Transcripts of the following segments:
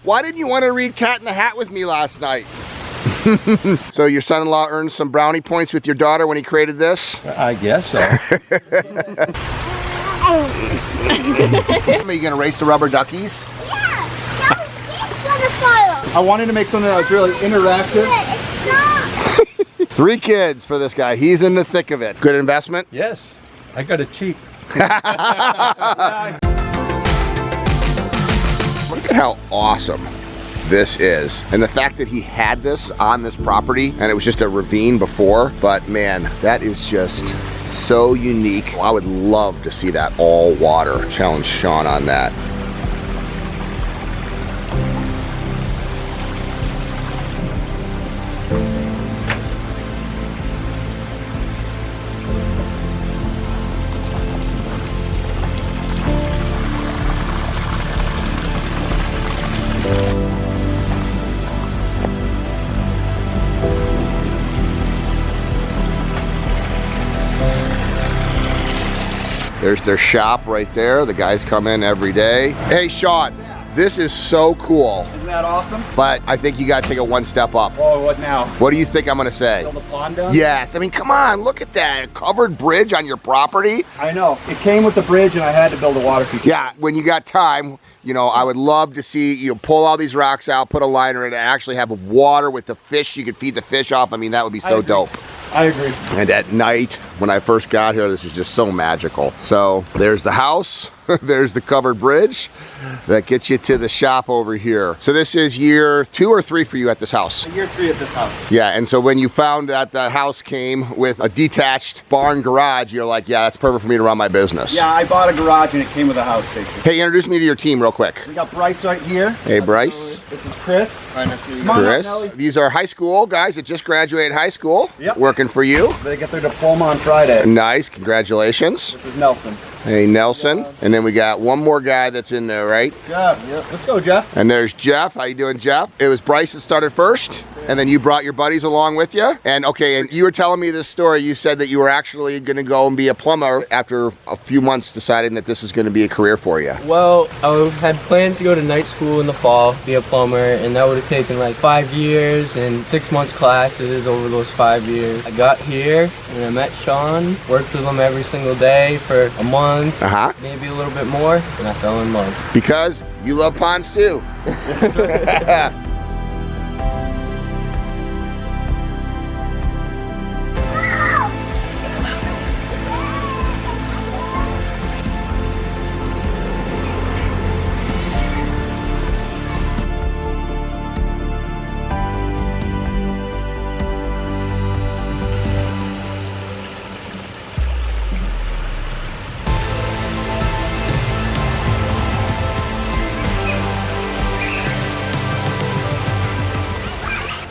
why didn't you want to read Cat in the Hat with me last night? So your son-in-law earned some brownie points with your daughter when he created this? I guess so. Are you gonna race the rubber duckies? Yeah, that was this waterfall. I wanted to make something that was really interactive. It's not. 3 kids for this guy. He's in the thick of it. Good investment? Yes, I got it cheap. Look at how awesome this is. And the fact that he had this on this property and it was just a ravine before, but man, that is just so unique. I would love to see that all water. Challenge Sean on that. There's their shop right there. The guys come in every day. Hey, Sean, this is so cool. Isn't that awesome? But I think you gotta take it one step up. Oh, what now? What do you think I'm gonna say? Build a pond down? Yes, I mean, come on, look at that. A covered bridge on your property. I know. It came with the bridge and I had to build a water feature. Yeah, when you got time, you know, I would love to see you pull all these rocks out, put a liner in it, and actually have water with the fish. You could feed the fish off. I mean, that would be so dope. I agree. And at night, when I first got here, this is just so magical. So there's the house, there's the covered bridge that gets you to the shop over here. So this is year 2 or 3 for you at this house? Year 3 at this house. Yeah, and so when you found that the house came with a detached barn garage, you're like, yeah, that's perfect for me to run my business. Yeah, I bought a garage and it came with a house, basically. Hey, introduce me to your team real quick. We got Bryce right here. Hey, Bryce. This is Chris. Hi, nice to meet you. Come on up, Chris. Nelly. These are high school guys that just graduated high school. Yep. Working for you. They get their diploma on Friday. Nice, congratulations. This is Nelson. Hey, Nelson. And then we got one more guy that's in there, right? Jeff. Yep. Let's go, Jeff. And there's Jeff. How you doing, Jeff? It was Bryce that started first, and then you brought your buddies along with you. And okay, and you were telling me this story. You said that you were actually going to go and be a plumber after a few months deciding that this is going to be a career for you. Well, I had plans to go to night school in the fall, be a plumber, and that would have taken like 5 years and 6 months classes over those 5 years. I got here and I met Sean, worked with him every single day for a month, maybe a little bit more, and I fell in love. Because you love ponds too.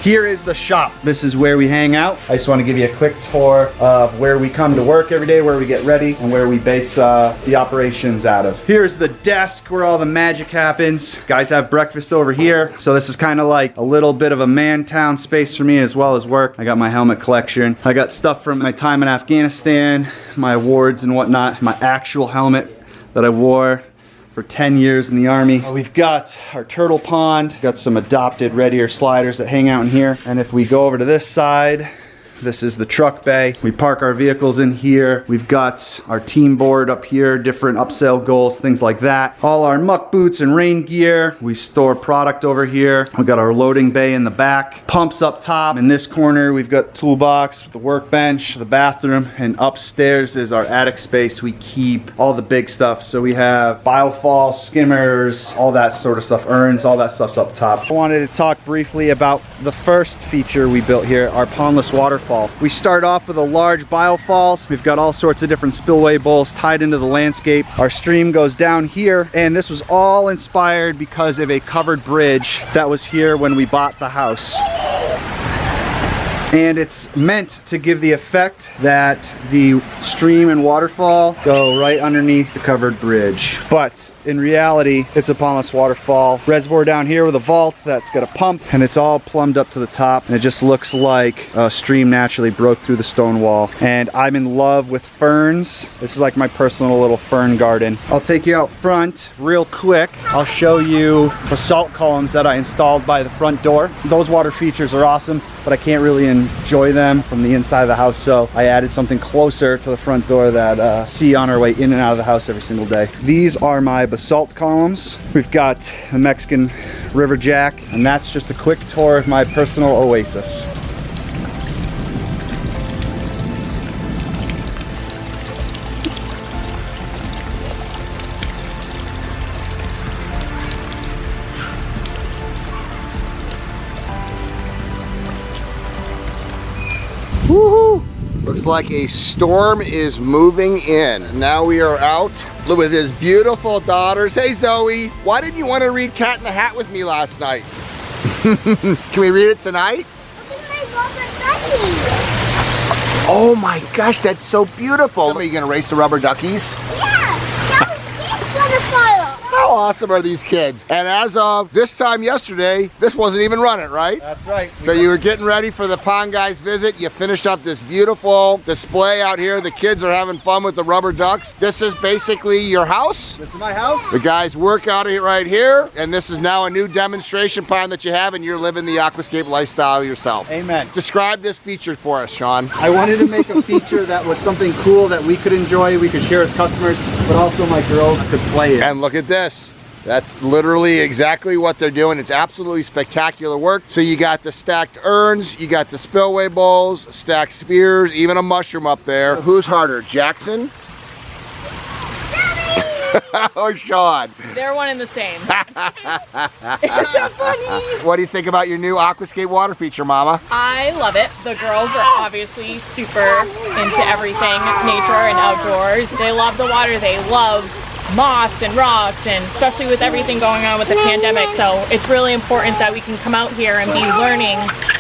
Here is the shop. This is where we hang out. I just want to give you a quick tour of where we come to work every day, where we get ready, and where we base the operations out of. Here's the desk where all the magic happens. Guys have breakfast over here. So this is kind of like a little bit of a man town space for me as well as work. I got my helmet collection. I got stuff from my time in Afghanistan, my awards and whatnot, my actual helmet that I wore for 10 years in the Army. We've got our turtle pond, got some adopted red ear sliders that hang out in here. And if we go over to this side, this is the truck bay. We park our vehicles in here. We've got our team board up here, different upsell goals, things like that. All our muck boots and rain gear. We store product over here. We've got our loading bay in the back. Pumps up top. In this corner, we've got toolbox, the workbench, the bathroom, and upstairs is our attic space. We keep all the big stuff. So we have biofall, skimmers, all that sort of stuff, urns, all that stuff's up top. I wanted to talk briefly about the first feature we built here, our pondless waterfall. We start off with a large biofalls. We've got all sorts of different spillway bowls tied into the landscape. Our stream goes down here, and this was all inspired because of a covered bridge that was here when we bought the house. And it's meant to give the effect that the stream and waterfall go right underneath the covered bridge. But in reality, it's a pondless waterfall. Reservoir down here with a vault that's got a pump, and it's all plumbed up to the top, and it just looks like a stream naturally broke through the stone wall. And I'm in love with ferns. This is like my personal little fern garden. I'll take you out front real quick. I'll show you basalt columns that I installed by the front door. Those water features are awesome, but I can't really enjoy them from the inside of the house, so I added something closer to the front door that see on our way in and out of the house every single day. These are my basalt columns. We've got the Mexican River Jack, and that's just a quick tour of my personal oasis. Woohoo! Looks like a storm is moving in. Now we are out with his beautiful daughters. Hey Zoe, why didn't you want to read Cat in the Hat with me last night? Can we read it tonight? Oh my gosh, that's so beautiful. Are you gonna race the rubber duckies? Yeah, that was this waterfall. How awesome are these kids? And as of this time yesterday, this wasn't even running, right? That's right. So you were getting ready for the Pond Guys visit. You finished up this beautiful display out here. The kids are having fun with the rubber ducks. This is basically your house. This is my house. The guys work out of here right here. And this is now a new demonstration pond that you have, and you're living the aquascape lifestyle yourself. Amen. Describe this feature for us, Sean. I wanted to make a feature that was something cool that we could enjoy, we could share with customers, but also my girls could play in. And look at this. That's literally exactly what they're doing. It's absolutely spectacular work. So you got the stacked urns, you got the spillway bowls, stacked spears, even a mushroom up there. Who's harder, Jackson or Sean? They're one and the same. It's so funny. What do you think about your new aquascape water feature, Mama? I love it. The girls are obviously super into everything nature and outdoors. They love the water. They love moss and rocks, and especially with everything going on with the pandemic, so it's really important that we can come out here and be learning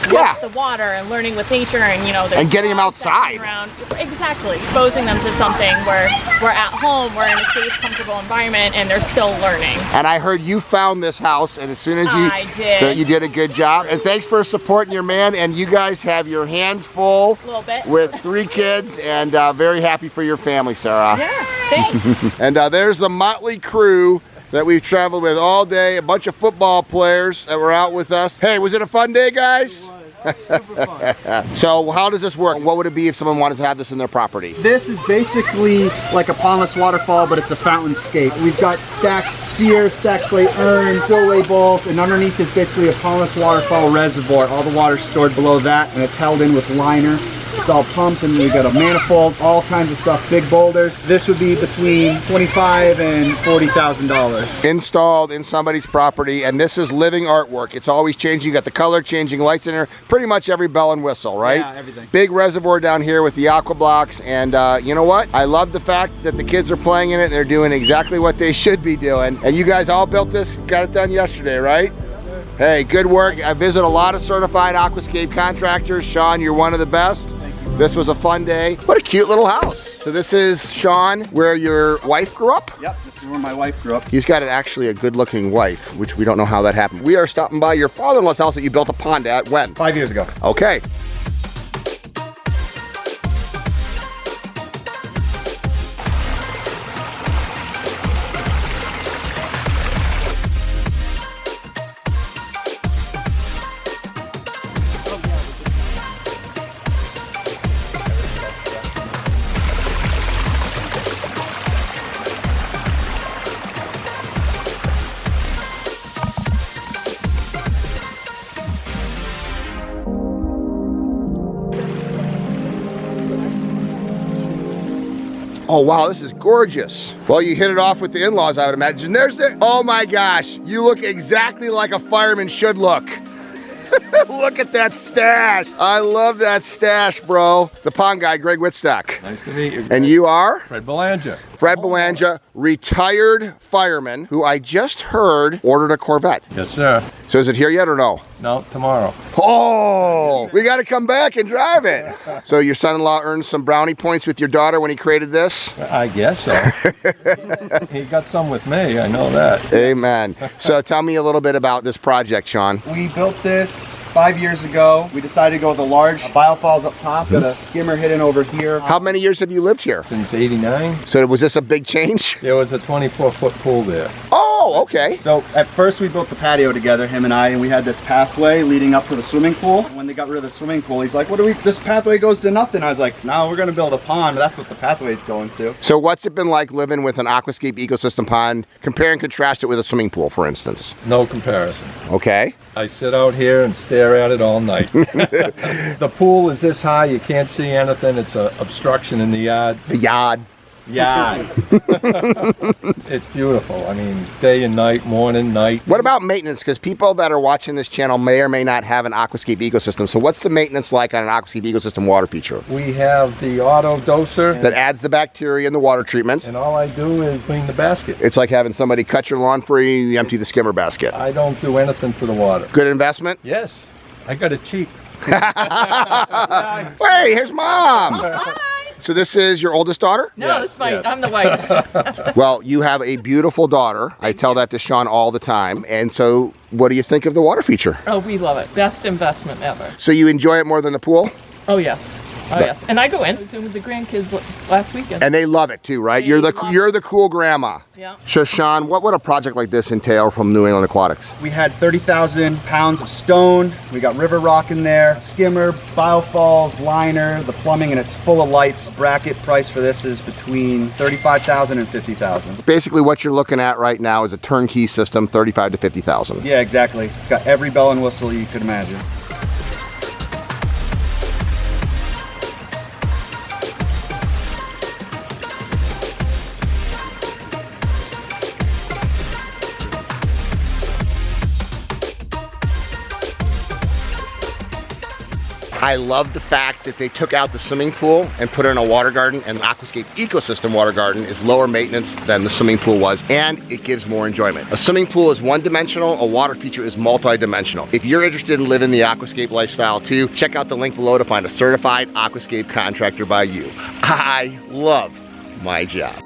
with the water and learning with nature, and you know, and getting them outside around. Exactly, exposing them to something where we're at home, we're in a safe, comfortable environment, and they're still learning. And I heard you found this house, and as soon as you I did. So you did a good job, and thanks for supporting your man. And you guys have your hands full A little bit with 3 kids, and very happy for your family, Sarah. Yeah, thanks. And there's the motley crew that we've traveled with all day, a bunch of football players that were out with us. Hey, was it a fun day, guys? It was super fun. So how does this work? What would it be if someone wanted to have this in their property? This is basically like a pondless waterfall, but it's a fountainscape. We've got stacked spears, stacked slate urns, spillway bowls, and underneath is basically a pondless waterfall reservoir. All the water's stored below that, and it's held in with liner. It's all pumped, and we got a manifold, all kinds of stuff, big boulders. This would be between $25,000 and $40,000. Installed in somebody's property, and this is living artwork. It's always changing. You got the color changing lights in there, pretty much every bell and whistle, right? Yeah, everything. Big reservoir down here with the aqua blocks, and you know what? I love the fact that the kids are playing in it, and they're doing exactly what they should be doing. And you guys all built this, got it done yesterday, right? Hey, good work. I visit a lot of certified aquascape contractors. Sean, you're one of the best. This was a fun day. What a cute little house. So this is Sean, where your wife grew up? Yep, this is where my wife grew up. He's got actually a good looking wife, which we don't know how that happened. We are stopping by your father-in-law's house that you built a pond at when? 5 years ago. Okay. Oh wow, this is gorgeous. Well, you hit it off with the in-laws, I would imagine. There's the, oh my gosh, you look exactly like a fireman should look. Look at that stash. I love that stash, bro. The pond guy, Greg Wittstock. Nice to meet you. And you are? Fred Belanja. Fred Belanja, retired fireman, who I just heard ordered a Corvette. Yes, sir. So is it here yet or no? No, tomorrow. Oh, we got to come back and drive it. So your son-in-law earned some brownie points with your daughter when he created this? I guess so. He got some with me, I know that. Amen. So tell me a little bit about this project, Sean. We built this 5 years ago. We decided to go with the large biofalls up top. Got a skimmer hidden over here. How many years have you lived here? Since '89, So was this a big change? there was a 24-foot pool there. Oh, okay. So at first we built the patio together, him and I, and we had this pathway leading up to the swimming pool. And when they got rid of the swimming pool, he's like, this pathway goes to nothing. I was like, no, we're gonna build a pond. That's what the pathway's going to. So what's it been like living with an aquascape ecosystem pond? Compare and contrast it with a swimming pool, for instance. No comparison. Okay. I sit out here and stare at it all night. The pool is this high, you can't see anything. It's an obstruction in the yard. The yard. Yeah. It's beautiful. I mean, day and night, morning, night. What about maintenance? Because people that are watching this channel may or may not have an aquascape ecosystem. So what's the maintenance like on an aquascape ecosystem water feature? We have the auto doser, That adds the bacteria and the water treatments. and all I do is clean the basket. It's like having somebody cut your lawn for you, you empty the skimmer basket. I don't do anything to the water. Good investment? Yes, I got it cheap. Hey, here's Mom. So this is your oldest daughter? No, Yes, it's fine. yes. I'm the wife. Well, you have a beautiful daughter. I tell that to Sean all the time. And so what do you think of the water feature? Oh, we love it. Best investment ever. So you enjoy it more than the pool? Oh, yes. Oh, yes. And I go in. I was in with the grandkids last weekend. And they love it too, right? They You're love the cool grandma. Yeah. So Sean, what would a project like this entail from New England Aquatics? We had 30,000 pounds of stone. We got river rock in there, skimmer, biofalls, liner, the plumbing, and it's full of lights. Bracket price for this is between 35,000 and 50,000. Basically what you're looking at right now is a turnkey system, 35 to 50,000. Yeah, exactly. It's got every bell and whistle you could imagine. I love the fact that they took out the swimming pool and put in a water garden, and the aquascape ecosystem water garden is lower maintenance than the swimming pool was, and it gives more enjoyment. A swimming pool is one-dimensional, a water feature is multi-dimensional. If you're interested in living the aquascape lifestyle too, check out the link below to find a certified aquascape contractor by you. I love my job.